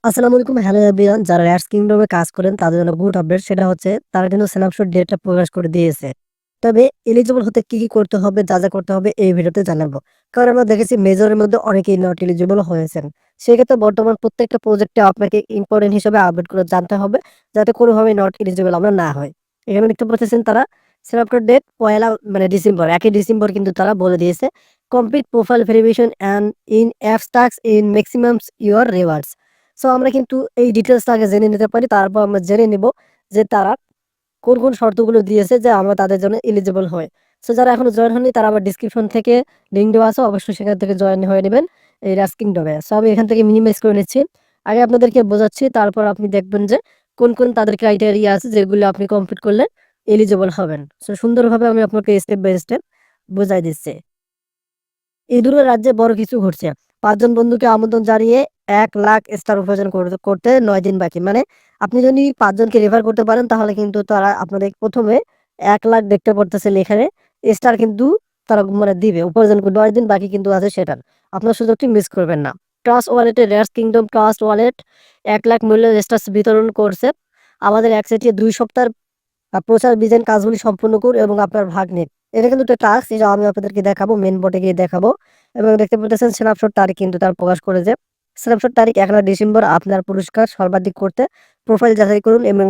আসসালামু আলাইকুম। Hello everyone, যারা র্যাটস কিংডমে কাজ করেন তাদের জন্য গুড আপডেট। সেটা হচ্ছে তারা কিন্তু স্ন্যাপশট ডেটটা প্রকাশ করে দিয়েছে। তবে এলিজিবল হতে কি করতে হবে, যা করতে হবে এই ভিডিওতে জানাবো। কারণ আমরা দেখেছি মেজরের মধ্যে অনেকেই নট এলিজিবল হয়েছেন। সেক্ষেত্রে বর্তমান প্রত্যেকটা প্রজেক্টে আপনাকে ইম্পর্টেন্ট হিসেবে আপডেট করে জানতে হবে, যাতে কোনোভাবেই নট এলিজিবল আমরা না হয়। এখানে দেখতে পাচ্ছেন তারা স্ন্যাপশট ডেট পয়লা ডিসেম্বর, 1 ডিসেম্বর কিন্তু তারা বলে দিয়েছে complete profile verification and in apps task in maximum your rewards. So আমরা কিন্তু এই ডিটেইলসটা আগে জেনে নিতে পারি। তারপর আমরা জেনে নিব যে তারা কোন শর্তগুলো দিয়েছে যে আমরা তাদের জন্য এলিজিবল হই। সো যারা এখনো জয়েন হননি তারা আবার ডেসক্রিপশন থেকে লিঙ্ক দেওয়া আছে। অবশ্যই সেখান থেকে জয়েন হয়ে নিবেন এই রাজ কিংডমে। সো আমি এখান থেকে মিনিমাইজ করে নিচ্ছি। আগে আপনাদেরকে বোঝাচ্ছি, তারপর আপনি দেখবেন যে কোন তাদের ক্রাইটেরিয়া আছে যেগুলো আপনি কমপ্লিট করলে এলিজিবল হবেন। সো সুন্দরভাবে আমি আপনাকে স্টেপ বাই স্টেপ বুঝাই দিচ্ছি। এই দুটো রাজ্যে বড় কিছু ঘটছে। ৫ জন বন্ধুকে আমন্ত্রণ জানিয়ে ১,০০,০০০ স্টার উপার্জন করতে ৯ দিন বাকি। মানে আপনি যদি ৫ জনকে রেফার করতে পারেন তাহলে কিন্তু তারা আপনাদের ১ম এ ১,০০,০০০ দেখতে পারতেছেন এখানে স্টার কিন্তু তারা মানে দিবে। উপার্জন ৯ দিন বাকি কিন্তু আছে সেটার। আপনার সুযোগটি মিস করবেন না। ট্রাস্ট ওয়ালেটে রেয়ারস কিংডম ট্রাস্ট ওয়ালেট ১,০০,০০০ মূল্যের স্টারস বিতরণ করছে। আমাদের একচেটিয়া ২ সপ্তাহের প্রচার বিজাইন কাজগুলি সম্পূর্ণ করুন এবং আপনার ভাগ নিন। এটা কিন্তু একটা টাস্ক, যেটা আমি আপনাদেরকে দেখাবো, মেইন বোর্ডে গিয়ে দেখাবো। এবং দেখতে পাচ্ছেন স্ন্যাপশট তারিখ কিন্তু তারা প্রকাশ করেছে। স্ন্যাপশট তারিখ ১ ডিসেম্বর। আপনার পুরস্কার সর্বাধিক করতে প্রোফাইল যাচাই করুন এবং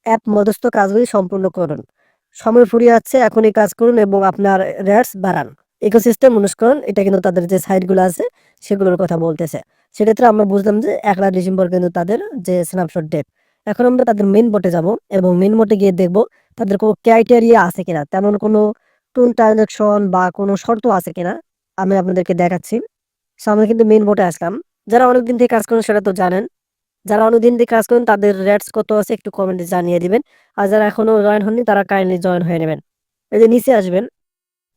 অ্যাপ মধ্যস্থ কাজগুলি সম্পূর্ণ করুন। সময় ফুরিয়ে যাচ্ছে, এখনই কাজ করুন এবং আপনার রেটস বাড়ান। ইকোসিস্টেম অনুসরণ, এটা কিন্তু তাদের যে সাইটগুলো আছে সেগুলোর কথা বলতেছে। সেক্ষেত্রে আমরা বুঝলাম যে ১ ডিসেম্বর কিন্তু তাদের যে স্ন্যাপশট ডেট। এখন আমরা তাদের মেইন বোর্ডে যাব এবং মেইন বোর্ডে গিয়ে দেখব তাদের কোনো ক্রাইটেরিয়া আছে কিনা, তেমন কোনো টোন ট্রানজাকশন বা কোনো শর্ত আছে কিনা আমি আপনাদেরকে দেখাচ্ছি। সো আমরা কিন্তু মেইন বোর্ডে আসলাম। যারা অনেকদিন থেকে কাজ করেন সেটা তো জানেন। যারা অনেকদিন থেকে কাজ করেন তাদের রেটস কত আছে একটু কমেন্টে জানিয়ে দিবেন। আর যারা এখনো জয়েন হননি তারা কাইন্ডলি জয়েন হয়ে নেবেন। এই যে নিচে আসবেন,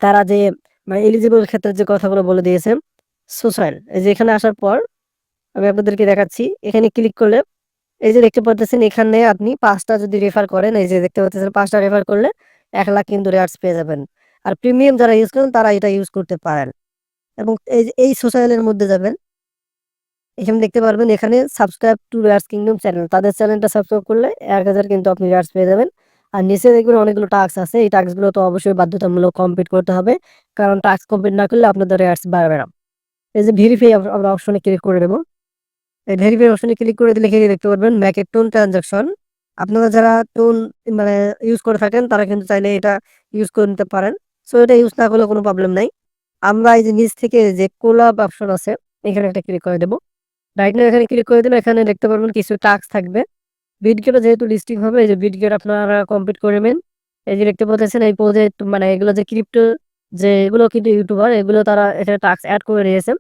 তারা যে মানে এলিজিবল ক্ষেত্রে যে কথাগুলো বলে দিয়েছে সোশ্যাল, এই যে এখানে আসার পর আমি আপনাদেরকে দেখাচ্ছি। এখানে ক্লিক করলে এই যে দেখতে পাচ্ছেন এখানে আপনি ৫ টা যদি রেফার করেন, এই যে দেখতে পাচ্ছেন ৫ টা রেফার করলে ১,০০,০০০ কিন্তু রেয়ার্স পেয়ে যাবেন। আর প্রিমিয়াম যারা ইউজ করেন তারা এটা ইউজ করতে পারেন। এবং এই যে এই সোশ্যালের মধ্যে যাবেন, এখানে দেখতে পারবেন এখানে subscribe to rares kingdom channel. তাদের চ্যানেলটা সাবস্ক্রাইব করলে ১,০০০ কিন্তু আপনি রেয়ার্স পেয়ে যাবেন। আর নিচে দেখবেন অনেকগুলো টাস্ক আছে। এই টাস্কগুলো তো অবশ্যই বাধ্যতামূলক কমপ্লিট করতে হবে। কারণ টাস্ক কমপ্লিট না করলে আপনাদের রেয়ার্স বাড়বে না। এই যে ভেরিফাই আমরা অপশনে ক্লিক করে দেব। এই ভেরিফাই অপশনে ক্লিক করে দিলে এখানে দেখতে পারবেন মেক এ টোন ট্রানজাকশন। আপনারা যারা টোন মানে ইউজ করে থাকেন তারা কিন্তু চাইলে এটা ইউজ করে নিতে পারেন। সো এটা ইউজ না করলে কোনো প্রবলেম নাই। আমরা এই যে নিচ থেকে যে কোলাব অপশন আছে এখানে একটা ক্লিক করে দেব। রাইট নাও এখানে ক্লিক করে দিলে এখানে দেখতে পারবেন কিছু টাস্ক থাকবে। বিটগেটও যেহেতু লিস্টিং হবে, এই যে বিটগেট আপনারা কমপ্লিট করে নেবেন। এই যে দেখতে পাচ্ছেন এই প্রজেক্ট মানে এগুলো যে ক্রিপ্টো, যে এগুলো কিন্তু ইউটিউবার এগুলো তারা এখানে টাস্ক এড করে নিয়েছে।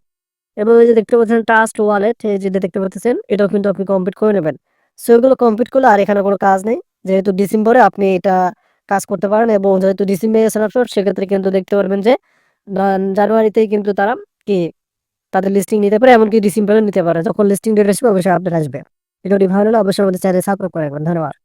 এবং এই যে দেখতে পাচ্ছেন ট্রাস্ট ওয়ালেট, এই যে দেখতে পাচ্ছেন এটাও কিন্তু আপনি কমপ্লিট করে নেবেন। সো এগুলো কমপ্লিট করলে আর এখানে কোনো কাজ নেই। যেহেতু ডিসেম্বরে আপনি এটা কাজ করতে পারেন এবং যেহেতু ডিসেম্বরে স্ন্যাপশট, সেক্ষেত্রে কিন্তু দেখতে পারবেন যে জানুয়ারিতেই কিন্তু তারা কি তাদের লিস্টিং নিতে পারে, এমনকি ডিসেম্বরে নিতে পারে। যখন লিস্টিং ডেট আসবে অবশ্যই আপডেট আসবে। ভিডিওটি ভালো লাগলে অবশ্যই আমাদের চ্যানেল সাবস্ক্রাইব করে রাখবেন। ধন্যবাদ।